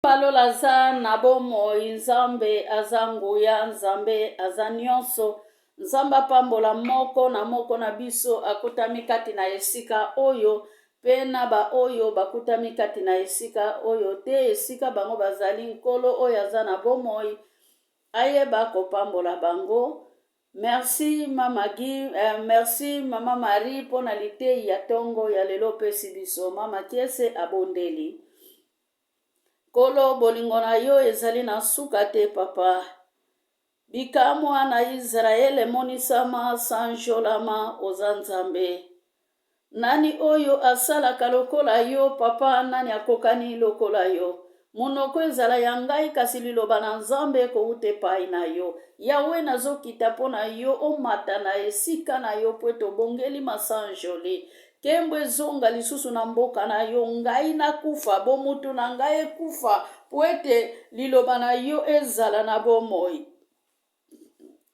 Palola aza na bomoi, Nzambe aza nguya, Nzambe aza nyonso. Nzambe apambola moko na biso akutami kati na esika oyo, pe na ba oyo bakutami kati na esika oyo te, esika bango bazali nkolo oyo aza na bomoi ayeba kopambola bango. Merci Mama Guy, merci Mama Marie pona litei ya tongo ya lelo pesi biso. Mama Kiese abondeli. Kolo bolingo na yo ezali na suka te papa. Bikamwa na Israele monisama sanjolama oza Nzambe. Nani oyo asalaka lokola yo papa, nani akokani lokola yo. Monoko ezala ya ngai kasi liloba na Nzambe kouta epai na yo. Yawe nazokita mpona yo omata na esika na yo po tobongeli masanjoli. Kembo ezonga lisusu na mboka na yo, ngai nakufa, bomutu na ngai ekufa, po ete liloba na yo ezala na bomoi.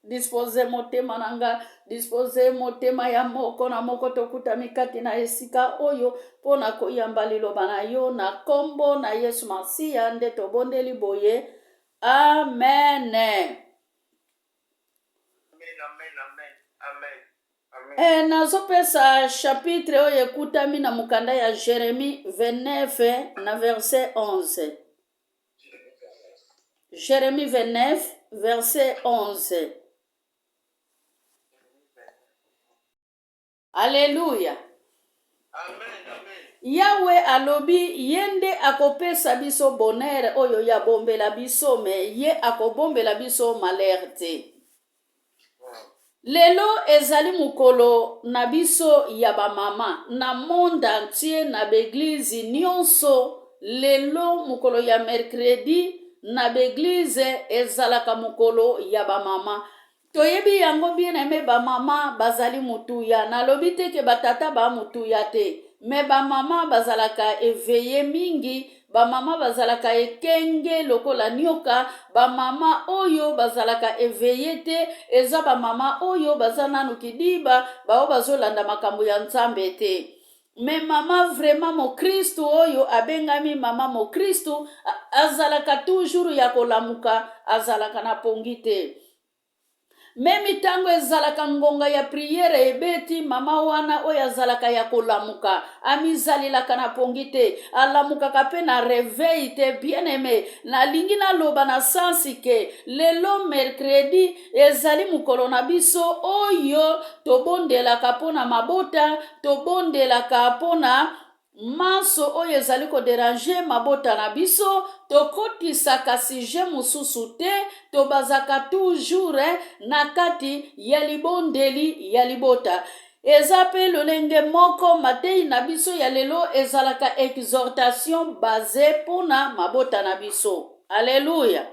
Dispose motema nanga, dispose motema ya moko na moko tokutami kati na esika oyo, pona koyamba liloba na yo na kombo na Yesu Masiya nde tobondeli boye. Amen. Nazopesa chapitre oyo ekutami na mukanda ya Jérémie 29 na verset 11. Jérémie 29 verset 11. Alléluia. Yawe alobi yende akopesa biso bonheur oyo ya bombela biso, me ye akobombela biso malheur te. Lelo ezali mukolo na biso ya ba mama na monde entier na beglize nyonso. Lelo mukolo ya mercredi na beglize ezalaka mukolo ya ba mama. Toyebi yango bien aimé, ba mama bazali mutuya. Nalobi te ke batata ba mutuya te, me ba mama bazalaka éveillé mingi, ba mama bazalaka ekenge lokola nyoka, ba mama oyo bazalaka éveillé te, eza ba mama oyo bazananu kidiba, bao bazolanda makambo ya Nzambe te. Me mama vraiment mo Kristu oyo abengami mama mo Kristu azalaka toujours ya kolamuka, azalaka na pongi te. Memi tango ezalaka ngonga ya priere ebeti, mama wana oyo azalaka ya kolamuka amizalilaka na pongi te, alamukaka pe na réveil te. Bien aimé, nalingi naloba na sansi ke lelo mercredi ezali mukolo na biso oyo tobondelaka pona mabota, tobondelaka pona maso oyo ezali koderange mabota na biso, tokotisaka suje mususu te, tobazaka toujours na kati ya libondeli ya libota. Eza pe lolenge moko matei na biso ya lelo ezalaka exhortation basé pona mabota na biso. Alléluia.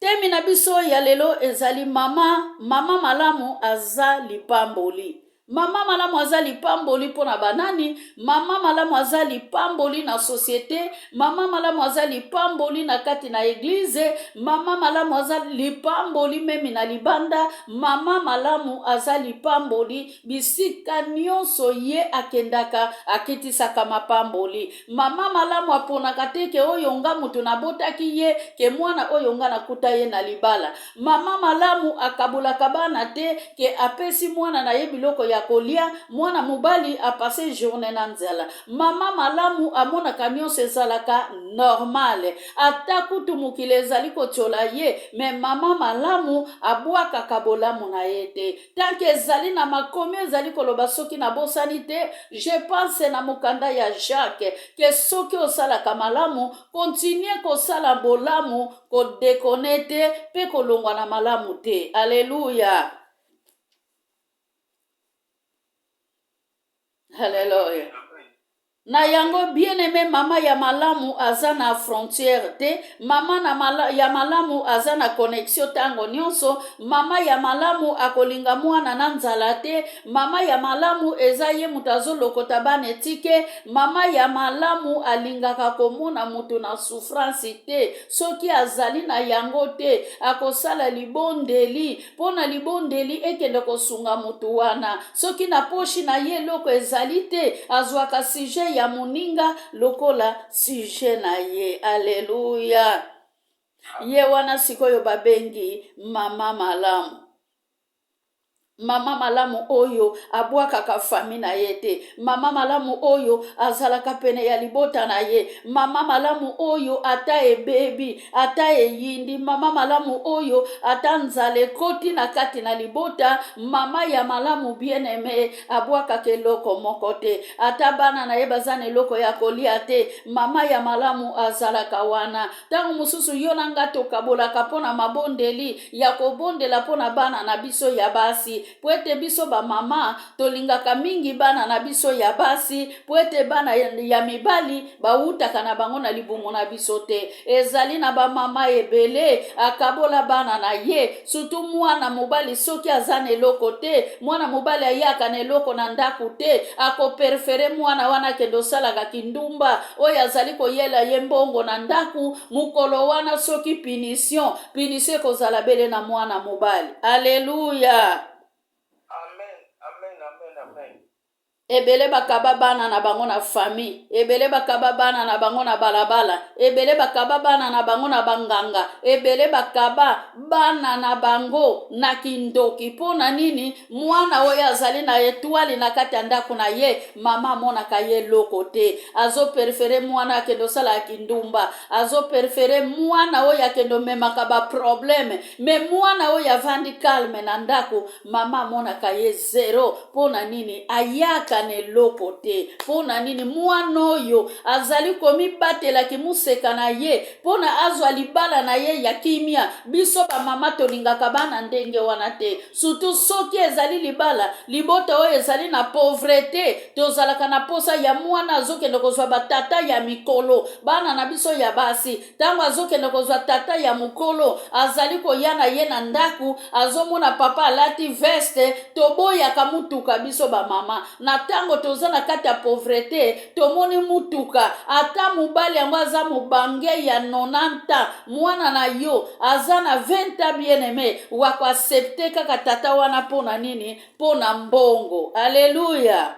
Temi na biso ya lelo ezali mama malamu aza lipamboli. Mama malamu aza lipamboli pona banani, mama malamu aza lipamboli na société, mama malamu aza lipamboli na kati na église, mama malamu aza lipamboli memi na libanda, mama malamu aza lipamboli bisika nyonso ye akendaka akitisaka mapamboli. Mama malamu aponaka te ke oyo nga mutu nabotaki ye, ke mwana oyo nga nakuta ye na libala. Mama malamu akabulaka bana te, ke apesi mwana na ye biloko ya kolia, mwana mobali apase journée na nzala. Mama malamu amonaka nyonso ezalaka normal, ata kutu mokili ezali kotiola ye, me mama malamu abwakaka bolamu na ye te. Tanke ezali na makomi ezali koloba soki na bosani te, je pense na mokanda ya Jacques ke soki osalaka malamu, continue kosala bolamu, kodekone te pe kolongwa na malamu te. Alléluia. Alléluia. Na yango bien aimé, mama ya malamu aza na frontière te, mama ya malamu aza na connexion tango nyonso, mama ya malamu akolinga mwana na nzala te, mama ya malamu eza ye mutu azolokota bana etike, mama ya malamu alingaka komona mutu na souffrance te, soki azali na yango te akosala libondeli, pona libondeli ekende kosunga mutu wana, soki na poshi na ye loko ezali te azwaka sije sujet ya muninga lokola sujet na ye. Alléluia. Ye wana sikoyo babengi mama malamu. Mama malamu oyo abwakaka fami na ye te. Mama malamu oyo azalaka pene ya libota na ye. Mama malamu oyo ata ebebi, ata eyindi. Mama malamu oyo ata nzale koti na kati na libota. Mama ya malamu bien aimé abwakaka eloko moko te. Ata bana na ye bazana eloko ya kolia te. Mama ya malamu azalaka wana. Tango mususu yo na nga tokabolaka pona mabondeli ya kobondela pona bana na biso ya basi. Poete biso ba mama tolingaka mingi bana na biso ya basi. Poete bana ya mibali bautaka na bango na libumu na biso te. Ezali na ba mama ebele akabola bana na ye. Sutu mwana mobali soki azana eloko te. Mwana mobali ayaka na eloko na ndaku te. Ako prefere mwana wana kendo salaka kindumba. Oyo azali koyela ye mbongo na ndaku. Mukolo wana soki punition kozala bele na mwana mobali. Alléluia. Ebele bakaba bana na bango na famille, ebele bakaba bana na bango na balabala, ebele bakaba bana na bango na banganga, ebele bakaba bana na bango na kindoki. Pona nini? Mwana oyo azali na etwali na kati ya ndako na ye, mama monaka ye loko te. Azo prefere mwana akendo sala kindumba, azo prefere mwana oyo akendo memaka ba probleme. Me mwana oyo avandi calme na ndako, mama monaka ye zero. Pona nini? Ayaka ne loko te. Pona nini? Mwana oyo azali komibatela kimuseka na ye. Pona azwa libala na ye ya kimia. Biso ba mama tolingaka bana ndenge wana te. Surtout soki ezali libala, libota oyo ezali na pauvreté. Tozalaka na posa ya mwana azokende kozwa batata ya mikolo. Bana na biso ya basi. Tango azokende kozwa tata ya mukolo, azali koyana ye na ndaku, azomona papa alati veste, toboyaka mutuka biso ba mama. Na tango tozana kati ya pauvreté, tomoni mutuka, ata mubali yango aza mubange ya 90, mwana na yo azana 20 bien aimé, wako accepte kaka tata wana pona nini? Pona mbongo. Alléluia.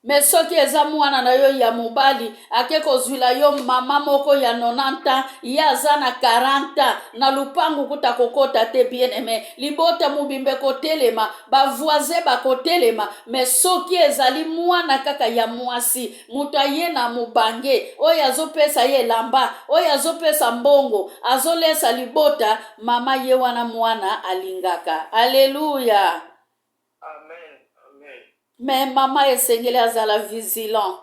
Me soki eza mwana na yo ya mobali ake kozwila yo mama moko ya 90 ya aza na 40 na lupangu kuta kokota te bien aimé, libota mubimbe kotelema, bavoise bakotelema. Me soki ezali mwana kaka ya mwasi, mutu aye na mubange oyo azopesa ye lamba, oyo azopesa mbongo, azolesa libota, mama ye wana mwana alingaka. Alléluia. Mais mama esengeli azala vigilant.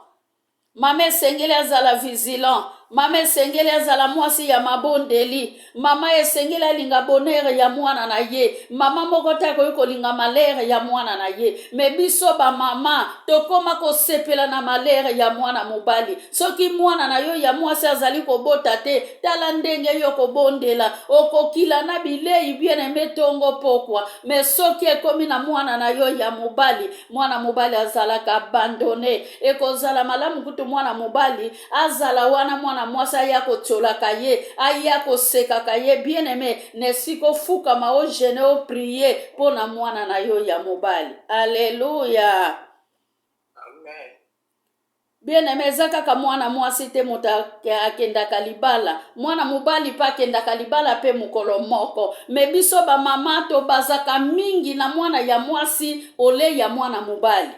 Mama esengeli azala vigilant. Mama esengeli azala mwasi ya mabondeli. Mama esengeli alinga bonheur ya mwana na ye. Mama moko te akoki linga malheur ya mwana na ye. Me biso ba mama tokoma kosepela na malheur ya mwana mobali. Soki mwana na yo ya mwasi azali kobota te, tala ndenge yo kobondela, okokila na bilei bien aimé tongo pokwa. Me soki ekomi na mwana na yo ya mobali, mwana mobali azalaka abandonné. Ekozala malamu kutu mwana mobali azala wana mwana mwasa ya kotolaka ye, aya kosekaka ye bien aimé, nesiko fuka mao gene o prier pona mwana na yo ya mobali. Alléluia. Amen. Bien aimé, kaka mwana mwasi te muta akendaka libala, mwana mobali pa akendaka libala pe mukolo moko. Me biso ba mama to bazaka mingi na mwana ya mwasi ole ya mwana mobali.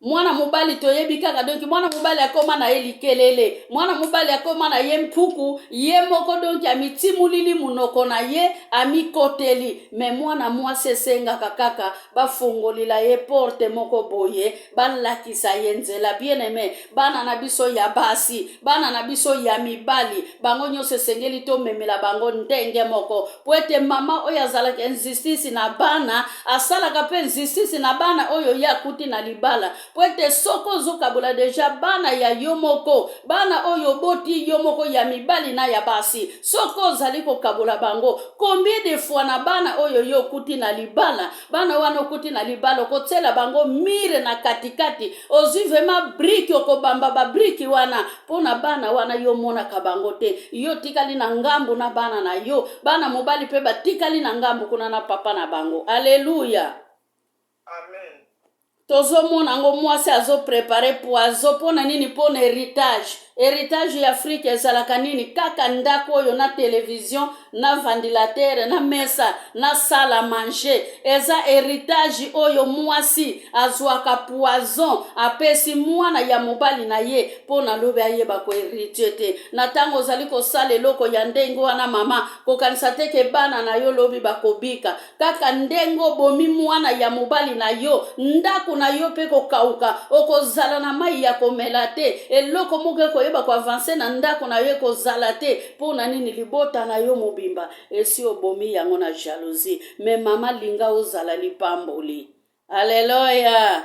Mwana mobali toyebi kaka, donc mwana mobali akoma na ye likelele, mwana mobali akoma na ye mpuku, ye moko donc amitimulili munoko na ye, amikoteli. Me mwana mwasi esengaka kaka bafungolila ye porte moko boye, balakisa ye nzela. Bien aimé, bana na biso ya basi, bana na biso ya mibali, bango nyonso esengeli to memela bango ndenge moko. Poete mama oyo azalaka injustice na bana, asalaka pe injustice na bana oyo ya kuti na libala. Poete soko zokabula deja bana ya yomoko, bana oyo boti yomoko ya mibali na ya basi, soko zali kokabula bango. Combien de fois na bana oyo yo kuti na libala, bana wana kuti na libala kotela bango mire na katikati, ozi vema briki okobamba ba briki wana, pona bana wana yo mona kabango te. Yo tikali na ngambu na bana na yo, bana mobali pe batikali na ngambu kuna na papa na bango. Alléluia. Amen. tozomona ngo mwasi azoprepare poizo mpona nini? Mpona héritage ya Afrika ezalaka nini? Kaka ndako oyo na television na ventilateur na mesa na salle à manger, eza héritage oyo mwasi azwaka poison apesi mwana ya mobali na ye mpona lobi ayeba koherite te. Na ntango ozali kosala eloko ya ndenge wana mama, kokanisa teke bana na yo lobi bakobika. Kaka ndenge obomi mwana ya mobali na yo, ndako na yo pe kokauka, okozala na mai ya komela te, eloko moko koyeba ko avancer na ndako na yo kozala te. Mpona nini? Libota na yo mobimba esi obomi yango na jalousie. Me mama linga ozala lipamboli. Alleluia.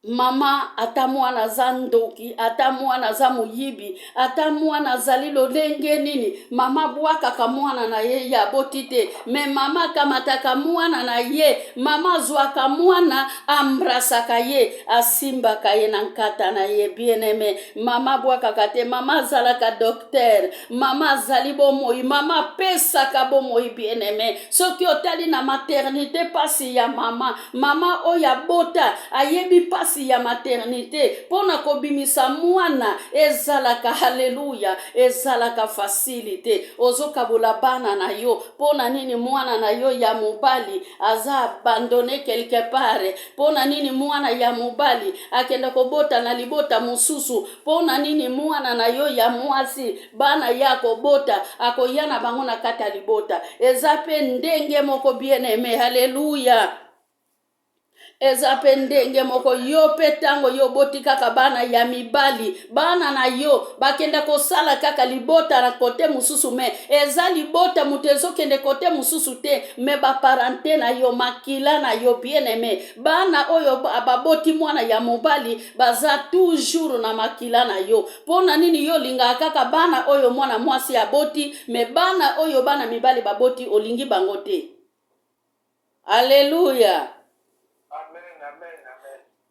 Mama ata mwana za ndoki, ata mwana za muyibi, ata mwana zali lolenge nini, mama bwakaka mwana na ye ya botite. Me mama kamataka mwana na ye, mama zwaka mwana ambrasaka ye, asimbaka ye na nkata na ye. Bien-aimé, mama bwakaka te, mama zalaka docteur, mama zali bomoi, mama pesaka bomoi. Bien-aimé, soki otali na maternité pasi ya mama, mama oya bota ayebi pasi ya maternité pona kobimisa mwana ezalaka, haleluya, ezalaka facilité. Ozokabola bana na yo pona nini? Mwana na yo ya mobali aza abandonné quelque part. Pona nini? Mwana ya mobali akenda kobota na libota mususu. Pona nini? Mwana na yo ya mwasi bana yako bota akoyana bango na kata libota. Ezape ndenge moko, bien-aimé, haleluya. Ezape ndenge moko yo petango yo boti kaka bana ya mibali, bana na yo bakenda kosala kaka libota na kote mususu. Me eza libota mutezo kende kote mususu te, me ba parente na yo, makila na yo. Bien-aimé, bana oyo baboti mwana ya mobali baza toujours na makila na yo. Pona nini? Yo linga kaka bana oyo mwana mwasi ya boti, me bana oyo bana mibali baboti olingi bango te. Alleluia.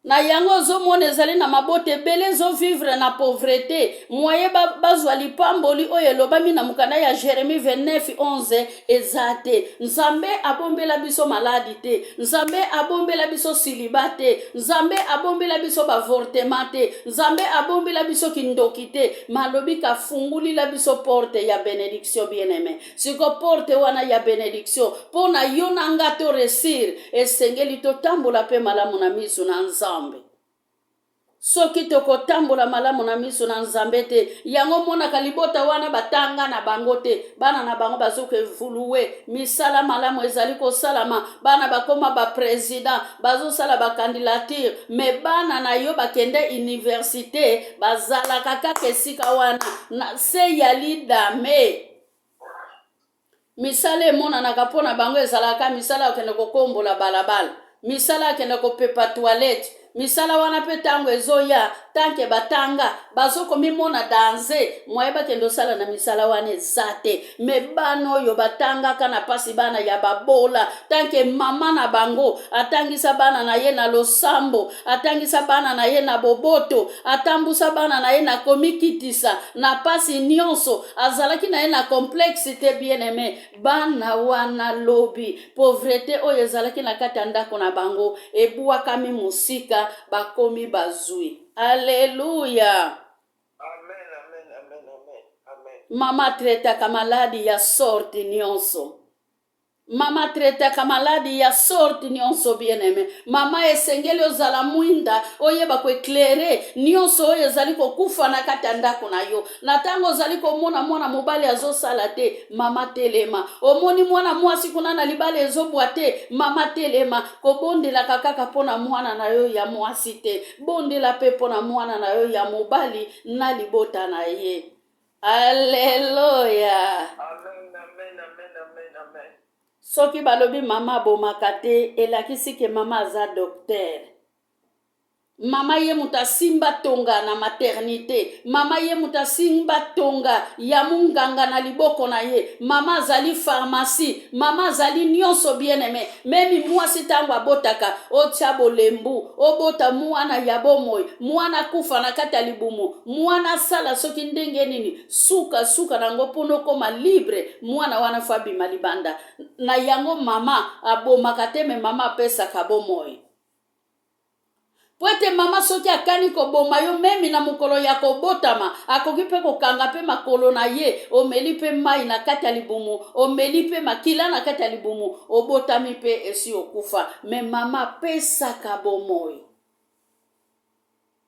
Na yango ozomona ezali na mabote ebele zo vivre na pauvreté. Moye bazwa lipamboli oyo elobami na mukanda ya Jérémie 29:11 ezate. Nzambe abombela biso maladi te, nzambe abombela biso siliba te, nzambe abombela biso bavortement te, nzambe abombela biso kindoki te. Malobi ka funguli la biso porte ya bénédiction. Bien-aimé, siko porte wana ya bénédiction pona yo na ngato resir esengeli totambola pe malamu na miso na nzambe. Soki tokotambola malamu na miso na nzambe te, yango mona kalibota wana batanga na bango te, bana na bango bazoke evoluer, misala malamu ezali kosalama, bana bakoma ba president, bazosala ba candidature. Me bana na yo bakende université bazalaka kaka esika wana na se yali dame. Misala emonanaka mpona bango ezalaka misala okende kokombola balabala, misala akende kopepa toilette, misala wana pe tango ezoya tanke batanga bazoko mimona danse moyeba kendo sala na misala wana ezate. Me bana oyo batangaka na pasi bana ya babola tanke mama na bango atangisa bana na ye na losambo, atangisa bana na ye na boboto, atambusa bana na ye na komikitisa na pasi nyonso, azalaki na ye na complexité. Bien-aimé, bana wana lobi pauvreté oyo ezalaki na kati ya ndako na bango ebuakami musika bakomi bazui. Alleluia. Amen, amen, amen, amen, amen. Mama tretaka maladi ya sorti nyonso. Mama tretaka maladi ya sorti nyonso. Bien-aimé, mama esengeli ozala mwinda oyeba ko éclairer nyonso oyo ezali kokufa na kati ya ndako na yo. Na tango ozali komona mwana mobali azosala te, mama telema. Omoni mwana mwasi kuna na libala ezobwa te, mama telema. Kobondelaka kaka pona mwana na yo ya mwasi te, bondela pe pona mwana na yo ya mobali na libota na ye. Alleluia. Amen, amen, amen, amen, amen. Soki balobi mama bomaka te, elakisi ke mama aza docteur. mama ye mutasimba tonga na maternité, mama ye mutasimba tonga ya munganga na liboko na ye, mama zali pharmacie, mama zali nyonso bien-aimé, memi mwasi tango abotaka otia bolembu, obota mwana ya bomoi, mwana kufa na kati ya libumu, mwana sala soki ndenge nini, suka nango pono koma libre, mwana wana fabi malibanda na yango mama abomaka te, me mama apesaka bomoi. Pwete mama soki akani koboma yo memi na mukolo ya kobotama, akoki pe kokanga pe makolo na ye, omeli pe mai na kati ya libumu, omeli pe makila na kati ya libumu, obotami pe esi okufa, me mama pesaka bomoi.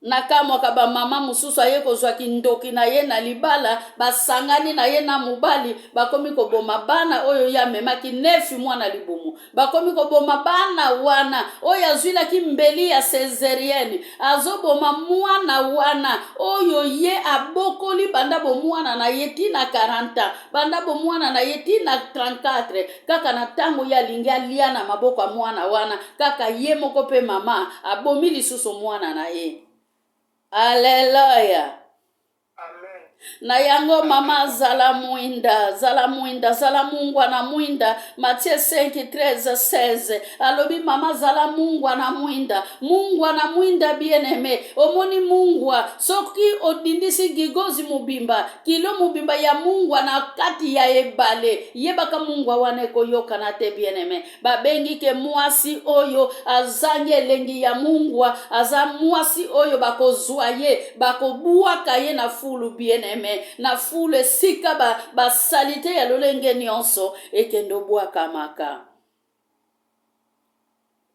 Nakamwaka ba mama mususu aye kozwa kindoki na ye na libala, basangani na ye na mubali, bakomi koboma bana oyo ya memaki 9 mwana libumu, bakomi koboma bana wana oyo azwila kimbeli ya cesarienne, azoboma mwana wana oyo ye abokoli banda bo mwana na ye tina 40, banda bo mwana na ye tina 34, kaka na tango ya lingi alia na maboko ya mwana wana, kaka ye moko pe mama abomi lisusu mwana na ye. Hallelujah. Amen. Na yango mama zala mwinda, zala Mungu ana mwinda. Matthieu 5:13-16. Alobi mama zala Mungu ana mwinda bien-aimé. Omoni Mungu soki odindisi gigozi mubimba, kilo mubimba ya Mungu na kati ya ebale, yebaka Mungu wane koyoka na te bien-aimé. Babengi ke mwasi oyo azange lengi ya Mungu, aza mwasi oyo bakozwa ye, bakobuaka ye na fulu bien-aimé, na fulu sika ba salite ya lolenge nyonso ekendo bwaka maka.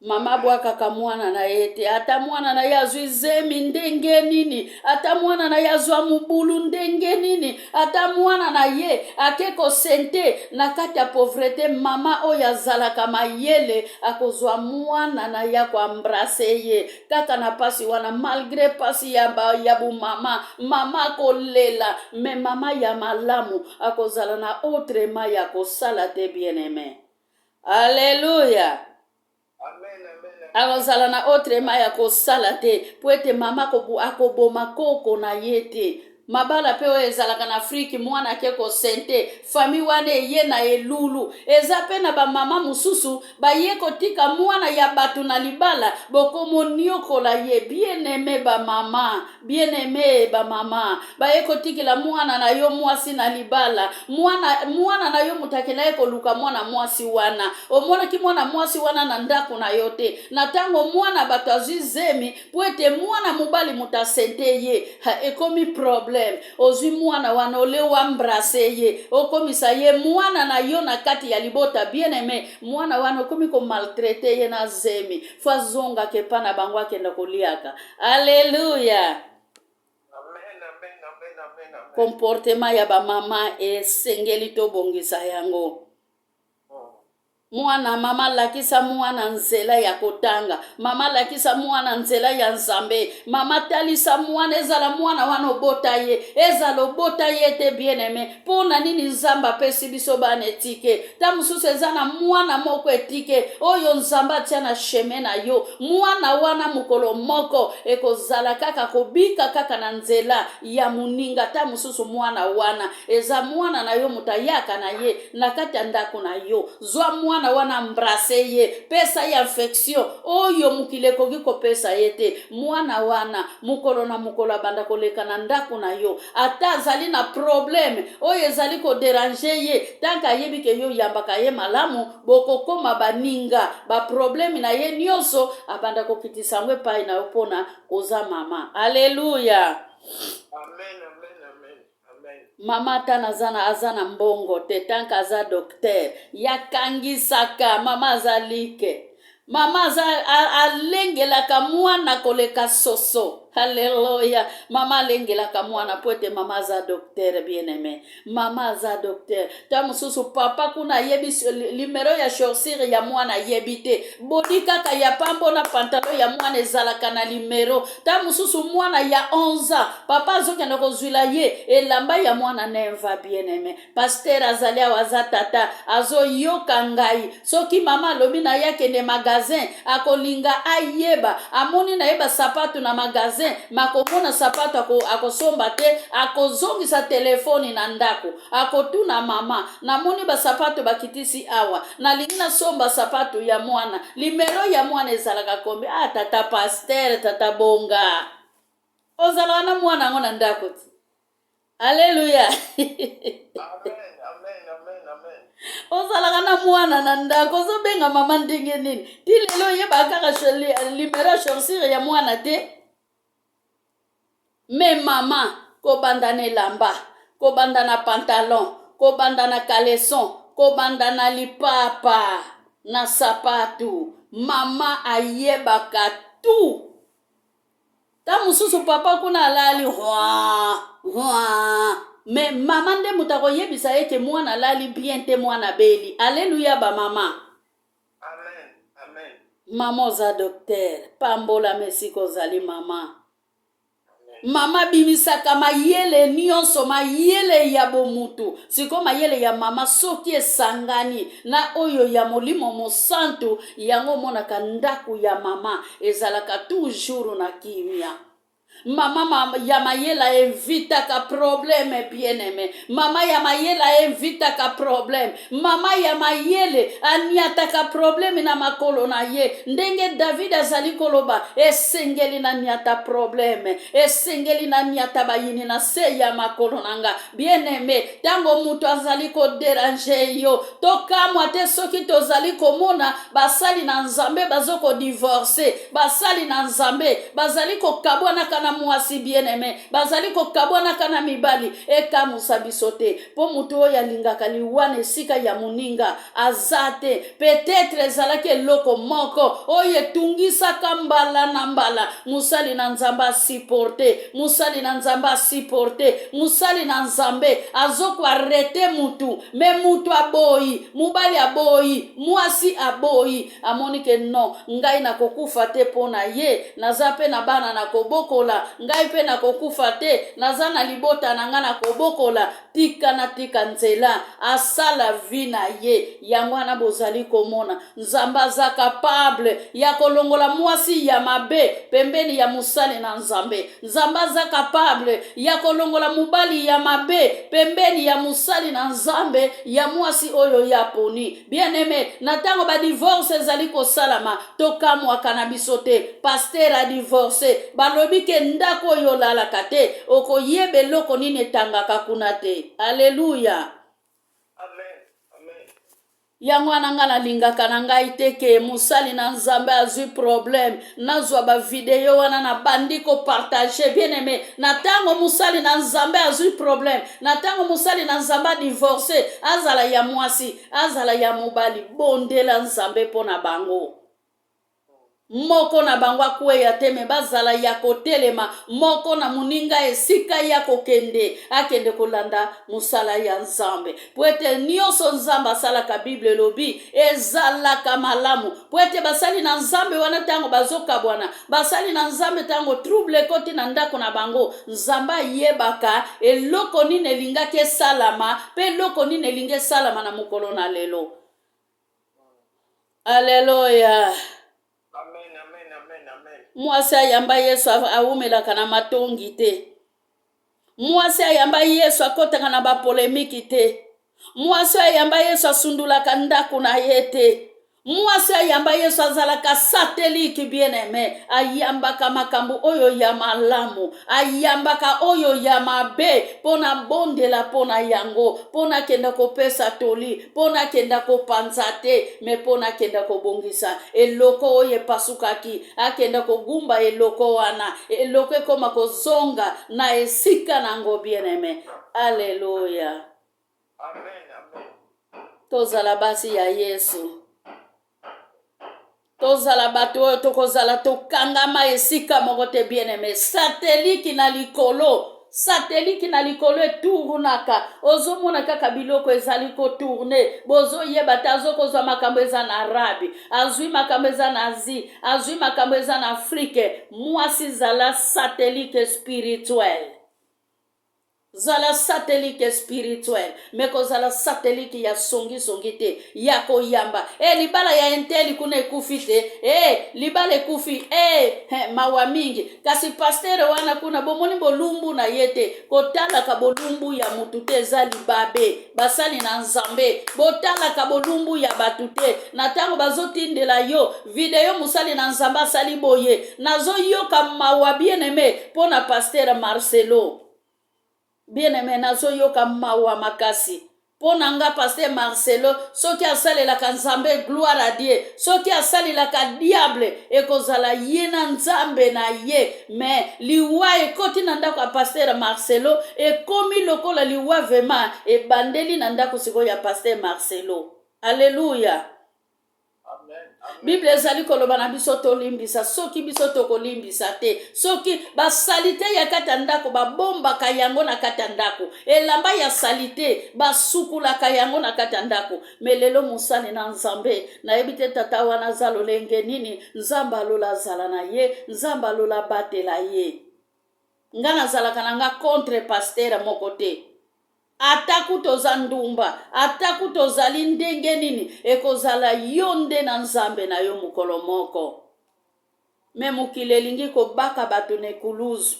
Mama bwaka mwana na yete, ata mwana na yazwi zemi ndenge nini, ata mwana na yazwa mubulu ndenge nini, ata mwana na ye akeko sente na kati ya pauvrete, mama oya zala kama yele akozwa mwana na ya kwa embrase ye, kaka na pasi wana malgré pasi ya bu mama kolela, me mama ya malamu akozala na autre ma ya kosala te bien-aimé. Alléluia. Amen, amen, amen. Akozala na autre ma ya kosala te, pwete mama akoboma koko na yete. Mabala pe oyo ezalaka na Afrique mwana keko sente, fami wane ye na elulu, eza pe na ba mama mususu ba ye kotika mwana ya batu na libala, bokomo niokola ye, bien-aimé ba mama, ba ye kotikila mwana na yo mwasi na libala, mwana na yo mutakela ye koluka mwana mwasi wana, omona ki mwana mwasi wana na ndako na yote, na tango mwana batu azizemi, pwete mwana mubali mutasente ye, ekomi problem. Ozwi mwana wana ole wambrase ye, okomisa ye mwana na yo na kati ya libota bien-aimé, mwana wana okomi ko maltraite ye na zemi, fazonga ke pana bango akenda koliaka. Alléluia. Amen, amen, amen, amen, amen. Comportement ya ba mama esengeli to bongisa yango. Mwana mama lakisa mwana nzela ya kotanga, mama lakisa mwana nzela ya nzambe, mama talisa mwana ezala mwana wana obota ye, ezala obota ye te bien-aimé, pona nini nzamba pesi biso bana etike, ta mususu ezana mwana moko etike, oyo nzamba tia na sheme na yo, mwana wana mukolo moko, ekozala kaka kobika kaka na nzela ya muninga, ta mususu mwana wana, eza mwana na yo mutayaka na ye, na kati ya ndako na yo, zwa mwana wana embrase ye, pesa ya infection oyo mukileko giko pesa yete, mwana wana mukolo na mukolo banda koleka na ndako na yo, ata zali na problème oyo zali ko déranger ye, tanka yebike yo yambaka ye malamu, bokokoma baninga ba problème na ye nyonso abanda kokitisa ngwe pai na opona koza mama. Alléluia. Amen, amen, amen, amen. Mama tana azana mbongo te, tanka aza docteur yakangisaka mama azalike, mama alengelaka mwana koleka soso. Alléluia. Maman lengela kamwana poete mama za docteur bien-aimé. Mama za docteur. Tamususu papa kuna yebi limero ya chaussure ya mwana yebite. Bodi kaka ya pambo na pantalon ya mwana ezalaka na limero. Tamususu mwana ya 11 ans. Papa zokende kozwila ye elamba ya mwana nemva bien-aimé. Pasteur azali awaza tata azo yoka ngai. Soki mama lobi na yake ne magasin akolinga ayeba. Amoni na yeba sapatu na magasin makomona sapato akosomba te akozongisa telefoni na ndako akotuna mama namoni ba sapato bakitisi awa nalingi na somba sapato ya mwana limero ya mwana ezalaka kombe tata pasteur tata bonga ozala na mwana ngo na ndako ti. Haleluya. Amen, amen, amen, amen. Ozalaka na mwana na ndako ozobenga mama ndenge nini ti lelo yeba kaka limero chaussure ya mwana te. Me mama, ko banda na elamba, ko banda na pantalon, ko banda na caleçon, ko banda na lipapa, na sapatu. Mama ayebaka tu. Ta mususu papa kuna alali me mama nde mutako yebisa ete mwana alali bien te mwana beli. Alléluia ba mama. Amen, amen. Mama za docteur, pambola mesiko zali mama. Mama bimisaka mayele nyonso mayele ya bomutu siko mayele ya mama soki esangani na oyo ya molimo mosantu yango monaka ndaku ya mama ezalaka toujours na kimia. Mama ya mayela evitaka probleme bien-aimé. Mama ya mayela evitaka probleme. Mama ya mayele aniataka probleme na makolo na ye. Ndenge David azali koloba esengeli na niata probleme. Esengeli na niata bayini na se ya makolo nanga. Bien-aimé, tango mutu azali ko déranger yo. Toka mwate soki tozali komona basali na nzambe bazoko divorcer. Basali na nzambe bazali ko kabwana kana mwasi bien-aimé bazali ko kabwana kana mibali eka musabiso te po mutu oyo alingaka liwana esika ya muninga azate peut-être ezalaki eloko moko oyo etungisaka mbala na mbala musali na nzambe asiporte musali na nzambe asiporte musali na nzambe azoko arrete mutu me mutu aboyi mubali aboyi mwasi aboyi amonike no ngai na kokufa te pona ye naza pe na bana na kobokola ngai pe na kokufa te naza na libota na nga na kobokola tika nzela asala vi na ye yango wana bozali komona nzambe aza capable ya kolongola mwasi ya mabe pembeni ya musali na nzambe nzambe aza capable ya kolongola mubali ya mabe pembeni ya musali na nzambe ya mwasi oyo ya poni bien-aimé na tango ba divorce ezali kosalama tokamwaka na biso te pasteur a divorce balobi ke ndako oyo lalaka te okoyeba eloko nini etangaka kuna te. Alléluia. Amen, amen. Yango wana nga nalingaka na ngai te ke musali na nzambe azwi problème nazwa ba video wana na bandi ko partager bien-aimé na tango musali na nzambe azwi problème na tango musali na nzambe divorce azala ya mwasi azala ya mobali bondela nzambe pona bango moko na bango akweya te me bazala ya kotelema moko na muninga esika ya kokende akende kolanda musala ya nzambe po ete nyonso nzambe asalaka bible elobi ezalaka malamu po ete basali na nzambe wana ntango bazokabwana basali na nzambe ntango trouble ekoti na ndako na bango nzambe ayebaka eloko nini elingaki esalama mpe eloko nini elingi esalama na mokolo na lelo. Alleluya. Amen, amen, amen, amen. Mwasi ayamba Yesu awumelaka na matongi te. Mwasi ayamba Yesu akotaka na bapolemiki te. Mwasi ayamba Yesu asundulaka ndako na ye te. Mwasi ayamba Yesu azalaka sateliki bien-aimé. Ayambaka makambo oyo ya malamu. Ayambaka oyo ya mabe. Pona bondela pona yango. Pona kenda kopesa toli. Pona kenda kopanza te. Me pona kenda kobongisa. Eloko oye pasukaki. Akenda kogumba eloko wana. Eloko ekoma kozonga na esika nango bien-aimé. Alléluia. Amen, amen. Tozala basi ya Yesu. tozala bato oyo tokozala tokangama esika moko te bien-aimé. Satellite na likolo eturunaka ozomona kaka biloko ezali kotourne bozoyeba te azokozwa makambo eza na arabi azwi makambo eza na asie azwi makambo eza na afrike mwasi zala satellite spirituel zala satellite spirituel meko zala satellite ya songi te ya koyamba libala ya enteli kuna ekufi te libala ekufi mawa mingi kasi pastere wana kuna bomoni bolumbu na yete kotalaka bolumbu ya mutu te eza libabe basali na nzambe botalaka bolumbu ya batu te na tango bazotindela yo video musali na nzambe asali boye nazoyoka mawa bien-aimé mpona pastere Marcelo bien-aimé nazoyoka mawa makasi pona nga pasteur Marcelo soki asalelaka nzambe gloire à Dieu soki asalelaka diable ekozala ye na nzambe na ye mais liwa ekoti na ndako ya pasteur Marcelo ekomi lokola liwa vraiment ebandeli na ndako sikoyo ya pasteur Marcelo. Alléluia. Bible ezali koloba na biso tolimbisa soki biso tokolimbisa te soki basalite ya kata ndako babombaka yango na kata ndako elamba ya salite basukulaka yango na kata ndako melelo musali na nzambe nayebi te tata wana za lolenge nini nzambe alola zala na ye nzambe alola batela ye nga nazalaka na nga contre pasteur moko te ataku toza ndumba ataku tozali ndenge nini ekozala yo nde na nzambe na yo mokolo moko me mokili elingi kobaka bato nekuluzu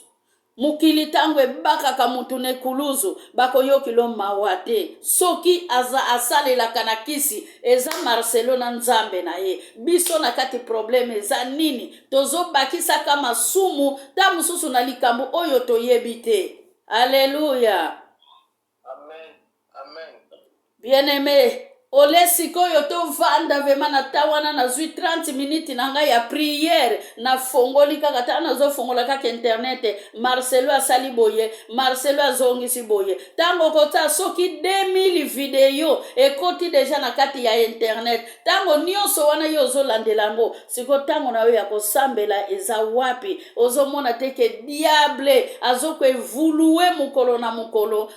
mokili ntango ebakaka mutu nekuluzu bakoyokilo mawa te soki asalelaka na kisi eza Marcelo na nzambe na ye biso na kati probleme eza nini tozobakisaka masumu ta mosusu na likambo oyo toyebi te. Alléluia. Bien-aimé, ole sikoyo to vanda vema na tawana na zui 30 minutes na nga ya prière na fongoli kaka ta nazo fongola kaka internet Marcelo asali boye Marcelo azongisi boye tango kota soki 2000 video ekoti deja na kati ya internet tango nyonso wana yo ozolandelango siko tango na yo ya kosambela eza wapi ozomona teke diable azoko evolue mukolo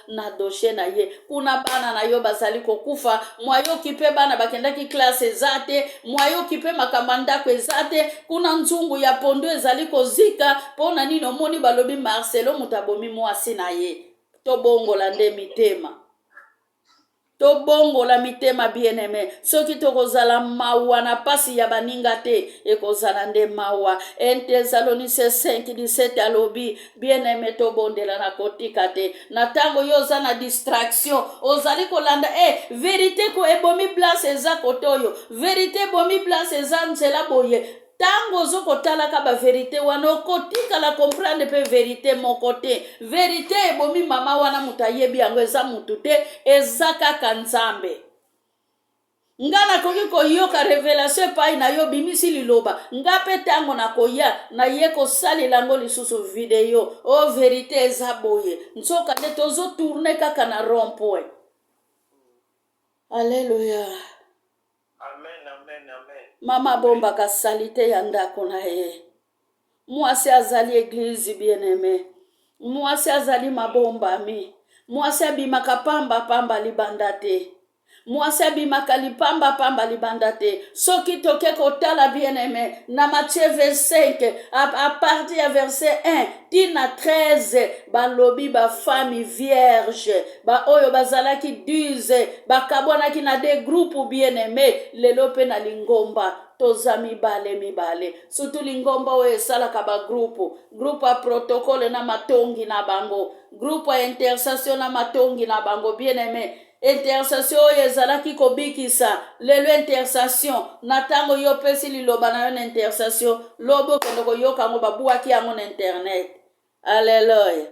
na doshe na ye kuna bana na yo bazali kokufa mwayo kipe bana bakendaki klase ezate mwayo kipe makamba ndako ezate kuna nzungu ya pondo ezali kozika pona nino moni balobi Marcelo mutabomi mwasi na ye tobongola nde mitema tobongola mitema bien-aimé soki tokozala mawa na pasi ya baninga te ekozala nde mawa 1 Thessaloniciens 5:17 alobi bien-aimé tobondela na kotika te na tango yo oza na distraction ozali kolanda verité ko ebomi place eza kotoyo verité ebomi place eza nzela boye tango zokotalaka ba verité wana okotikala comprendre pe verité moko te verité ebomi mama wana mutu ayebi yango eza mutu te eza kaka nzambe nga nakoki koyoka révélation epai na yo bimisi liloba nga mpe ntango nakoya naye kosalela yango lisusu video verité eza boye nzoka nde tozotourne kaka na rond-point. Alléluia. Mama bombaka salite ya ndako na ye mwasi azali église bien-aimé mwasi azali mabombami mwasi abimaka pamba libanda te mwasi abimaka pamba libanda te soki toke kotala bien-aimé na Matthieu 25 à partir ya verset 1 tina 13 balobi ba femme vierge ba oyo bazalaki 12 bakabwanaki na de groupe bien-aimé lelo pe na lingomba toza mibale surtout lingomba oyo esalaka ba groupe ya protocole na matongi na bango groupe ya intercession na matongi na bango bien-aimé intercession oyo ezalaki kobikisa lelo intercession na tango yo pesi liloba na yo na intercession lobo kende koyoka yango babuaki yango na internet. Alléluia.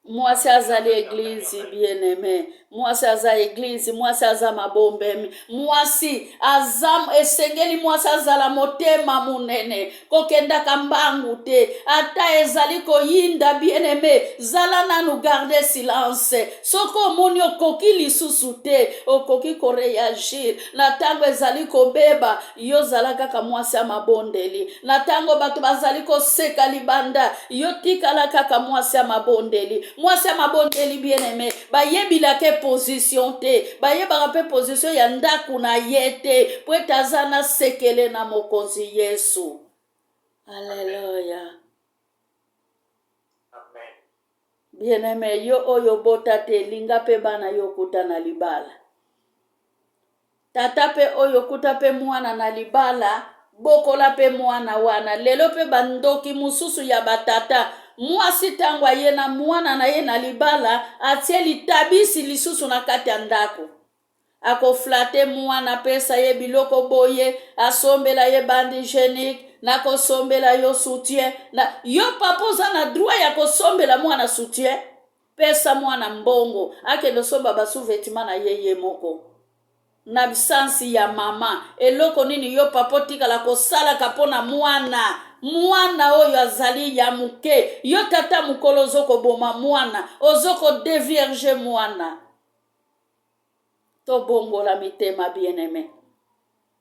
Mwasi azali église bien-aimé mwasi aza eglise, mwasi aza mabombemi, mwasi aza esengeli, mwasi azala motema munene kokendaka mbangu te, ata ezali koyinda bien-aimé, zala nanu garde silence. Soko omoni okoki lisusu te, okoki koreagir na tango ezali kobeba, yo zala kaka mwasi ya mabondeli. Na tango bato bazali koseka libanda, yo tikala kaka mwasi ya mabondeli. Mwasi ya mabondeli bien-aimé, bayebilake position te, bayebaka pe position ya ndaku na ye te, po ete aza na sekele na mokonzi Yesu. Alléluia. Amen. Bien-aimé, yo oyo bota te, linga pe bana yo kuta na libala. Tata pe oyo kuta pe mwana na libala, bokola pe mwana wana. Lelo pe bandoki mususu ya batata, mwasi tango aye na mwana na ye na libala, atie litabisi lisusu na kati ya ndako. Ako flate mwana pesa ye biloko boye, asombela ye bandi hygiénique, na kosombela yo soutien. Na yo papoza na droit ya kosombela mwana soutien, pesa mwana mbongo, akendo somba basu vetima na ye moko. Na bisansi ya mama, eloko nini yo papo tikala kosala kapona mwana oyo azali ya muke, yo tata mukolo ozoko boma mwana, ozoko devierge mwana. To bongola mitema bien-aimé.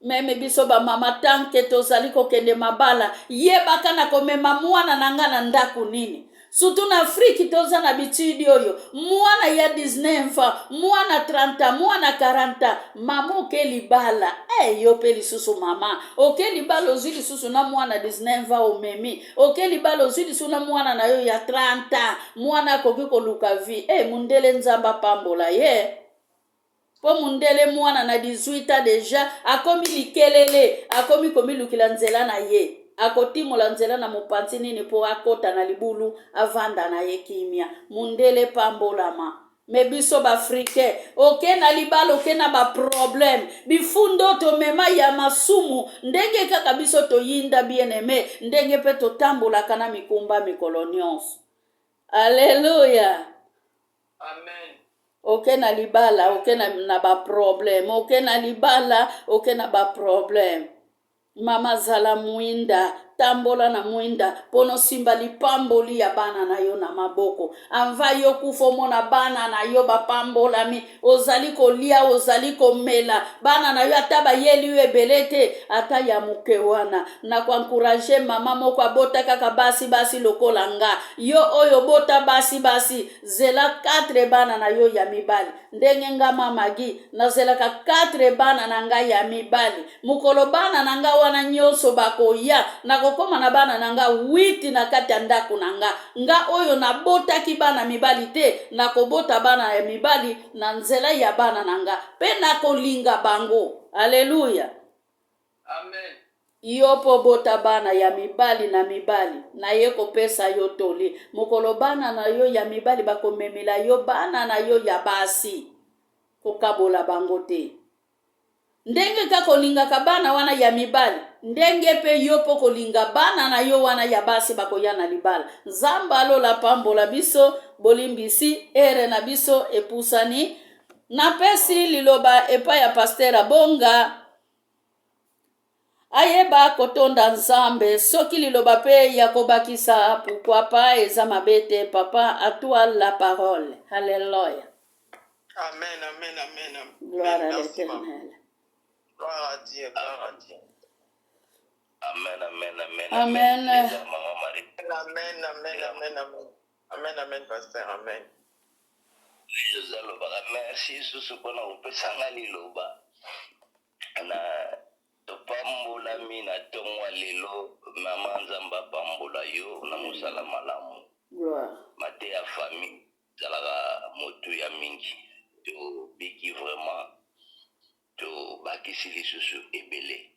Meme biso ba mama tanke tozali kokende mabala, yebaka na komema mwana nanga na ndaku nini. Surtout na Afrique toza na bitidi oyo, mwana ya 19, mwana 30, mwana 40, mama oke libala. Yo pe lisusu mama, oke libala ozwi lisusu na mwana 19 omemi, oke libala ozwi lisusu na mwana na yo ya 30, mwana akoki koluka vi. Mundele nzamba pambola ye. Po mundele mwana na 18 deja, akomi likelele, akomi komi lukila nzela na ye. Akotimola nzela na mopanzi nini po akota na libulu, avanda na ye kimia. Mundele pambolama. Mebiso b'Africain, oke na libala, oke na ba problem. Bifundo to mema ya masumu, ndenge kaka biso to yinda bien-aimé, ndenge pe to tambola kana mikumba mikolonions. Alléluia. Amen. Oke na libala, oke na ba problem, oke na libala, oke na ba problem. Mama zala mwinda, tambola na mwinda, pono simba lipamboli ya bana na yo na maboko. Anva yo kufomo na bana na yo bapambola mi, ozali kolia, ozali komela, bana na yo ataba yeli yo ebelete, ata ya muke wana. Na kwa encourager mama moko abota kaka basi lokola nga. Yo oyo bota basi, zela 4 bana na yo ya mibali. Ndenge nga mamagi, na zela ka 4 bana na nga ya mibali. Mukolo bana na nga wana nyoso bako ya, na kokoma na bana na nga 8 na kati ya ndaku na nga oyo na bota ki bana mibali te, na kobota bana ya mibali na nzela ya bana na nga, pe na kolinga bango. Alléluia. Amen. Yo po bota bana ya mibali na ye kopesa yo toli. Mokolo bana na yo ya mibali bakomemela yo bana na yo ya basi, kokabola bango te. Ndenge ka kolinga ka bana wana ya mibali, ndenge pe yo po kolinga bana na yo wana ya basi bakoya na libala. Nzamba alola pambola biso, bolimbisi, ere na biso epusani. Napesi liloba epa ya Pasteur Abonga, ayeba kotonda nzambe, soki liloba pe ya kobakisa, pourquoi pas eza mabete. Papa, à toi la parole. Alléluia. Amen, amen, amen, amen. Gloire à Merci, maman. l'Éternel. Gloire à Dieu, gloire à Dieu. Amen, amen, amen, Amen. amen. Maman Marie. Amen, amen, amen, amen. Amen, amen, pasteur, amen. José Loba, merci susu pona upesanga liloba. Na topambola mina tongwa lelo mama nzamba pambola yo na musala malamu. Gloire. Mate ya famille zalaka motu ya mingi. To biki vraiment to bakisi lisusu ebele.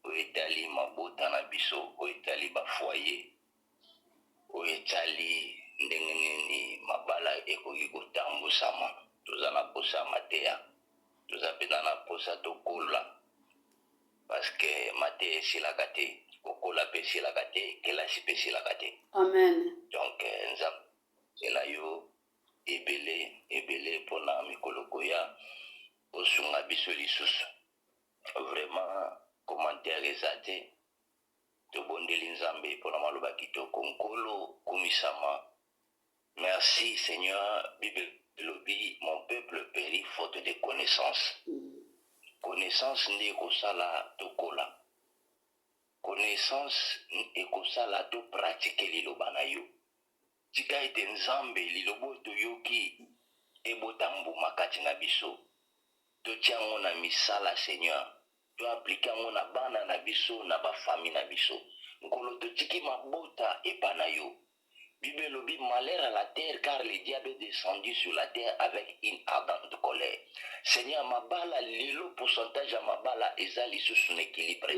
Oetali mabota na biso, oetali ba foyer. Oetali ndenge nini mabala ekoki kotambusama. Toza na posa mateya. Toza pena na posa tokola. Parce que mate esilaka te, kokola pe esilaka te, kelasi pe esilaka te. Amen. Donc nzambe zela yo ebele mpona mikolo koya osunga biso lisusu. Vraiment commentaire eza te, tobondeli nzambe mpona maloba kitoko. Nkolo komisama. Merci Seigneur. Bible lobi, mon peuple périt faute de connaissance. Connaissance nde ekosala tokola. Connaissance ekosala to pratique liloba na yo. Tika ete nzambe lilobo toyoki ebota mbuma kati na biso. Totia ngo na misala Seigneur. To aplika ngo na bana na biso na ba famille na biso. Nkolo totiki mabota epa na yo. Bible lobi, malheur à la terre car le diable est descendu sur la terre avec une ardente colère. Seigneur, mabala lelo pourcentage à mabala ezali sous son équilibre.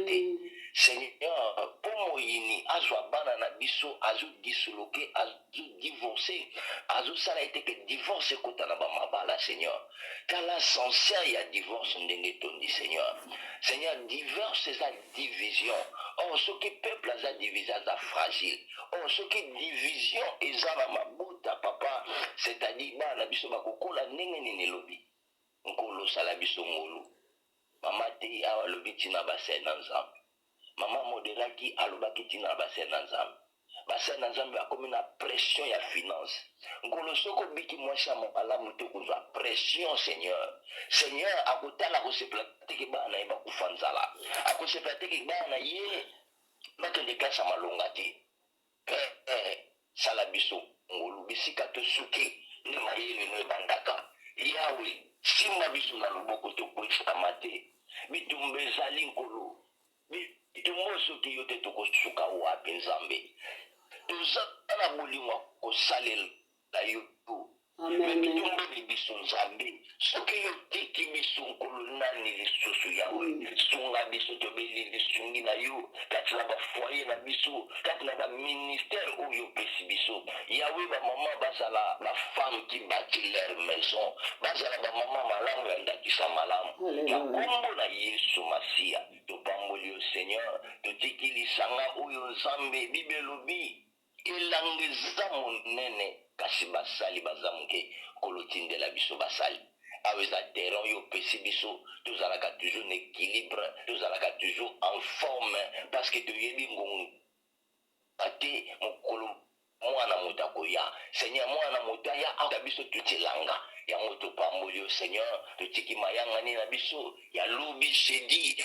Seigneur, pour moyini azwa bana na biso azu disloqué, azu divorcé, azu sala été que divorce kota na ba mabala Seigneur. Car la sincère il y a divorce ndenge tondi Seigneur. Seigneur, divorce c'est la division. Or ce qui peuple a divisé a fragile. Or ce qui division eza na mabota papa, c'est-à-dire bana biso bakokola ndenge nini lobi. Nkolo sala biso ngolu. Mama te awa lobi tina base na nzambe. Mama modelaki alobaki tina base na nzambe. Base na nzambe akomi na pression ya finance. Nkolo soko biki mwasha malamu te kozwa pression Seigneur. Seigneur akotala koseplatiki bana yeba kufanzala. Akoseplatiki bana ye bakende klasa malonga te. Sala biso ngolu bisika to suki ni mayele no bandaka. Yawe simba biso na loboko to kwesama te. Bitumbe zali nkolo. Bitumbo soki yote to kosuka wapi nzambe. Tozala bolingwa kosalela yo. Amen. Bitumbe bibiso nzambe. Soki yote ki biso nkolo nani lisusu yawe. Sunga biso tobeli lisungi na yo. Kati na ba foyer na biso. Kati na ba ministère oyo pesi biso. Yawe ba mama bazala ba femme qui bâtit leur maison. Bazala ba mama malamu ya ndakisa malamu. Na kombo na Yesu Masia. Topamboli yo Seigneur. Totikili sanga oyo nzambe Bible lobi. Elangeza monene kasi basali bazamuke kolotindela biso basali. Aweza terrain yo pesi biso, tozalaka toujours en équilibre, tozalaka toujours en forme parce que toyebi ngongo ate mokolo mwana mutakoya. Seigneur mwana mutaya akabiso tutilanga. Yango topamboli yo Seigneur, totiki mayanga ni na biso ya lobi jeudi